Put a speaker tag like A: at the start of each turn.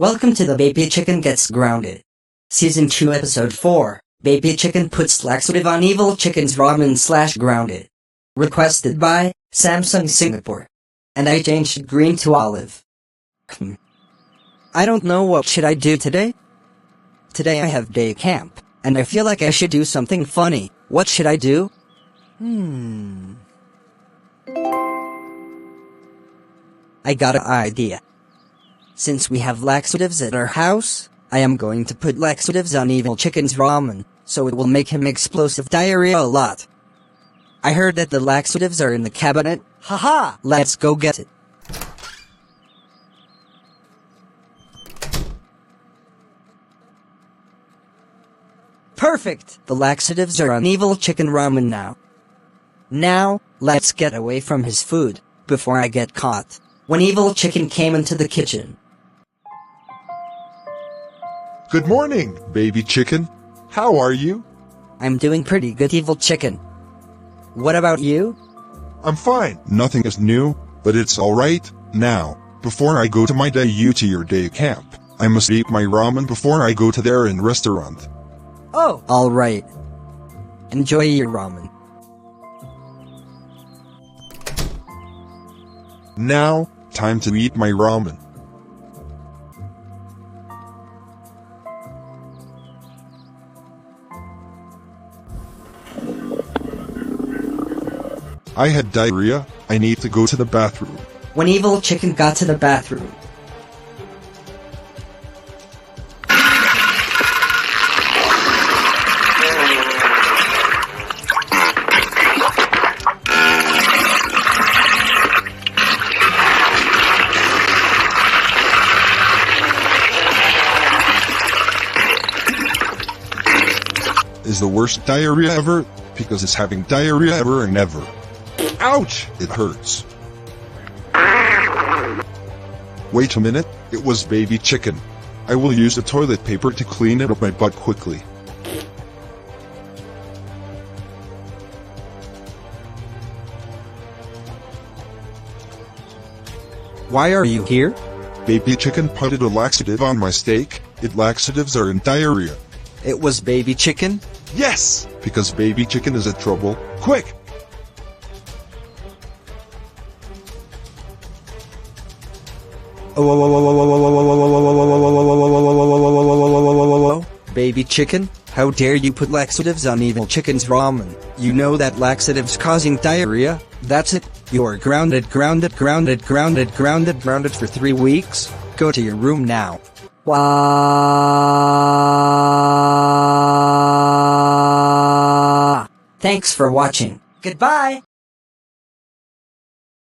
A: Welcome to the Baby Chicken Gets Grounded. Season 2 Episode 4, Baby Chicken puts laxative on evil chicken's ramen/grounded. Requested by Samsung Singapore. And I changed green to olive. I don't know what should I do today? Today I have day camp, and I feel like I should do something funny. What should I do? I got an idea. Since we have laxatives at our house, I am going to put laxatives on evil chicken's ramen, so it will make him explosive diarrhea a lot. I heard that the laxatives are in the cabinet. Haha! Let's go get it. Perfect! The laxatives are on evil chicken ramen now. Now, let's get away from his food, before I get caught. When evil chicken came into the kitchen.
B: Good morning, baby chicken. How are you?
A: I'm doing pretty good, evil chicken. What about you?
B: I'm fine. Nothing is new, but it's alright. Now, before I go to my to your day camp, I must eat my ramen before I go to their restaurant.
A: Oh, alright. Enjoy your ramen.
B: Now, time to eat my ramen. I had diarrhea. I need to go to the bathroom.
A: When evil chicken got to the bathroom.
B: Is the worst diarrhea ever, because it's having diarrhea ever and ever. Ouch! It hurts. Wait a minute, it was baby chicken. I will use the toilet paper to clean it up my butt quickly.
A: Why are you here?
B: Baby chicken putted a laxative on my steak. Laxatives are in diarrhea.
A: It was baby chicken?
B: Yes! Because baby chicken is in trouble. Quick!
A: Baby chicken, how dare you put laxatives on evil chicken's ramen? You know that laxatives causing diarrhea? That's it. You're grounded for 3 weeks. Go to your room now. Wow. Thanks for watching. Goodbye.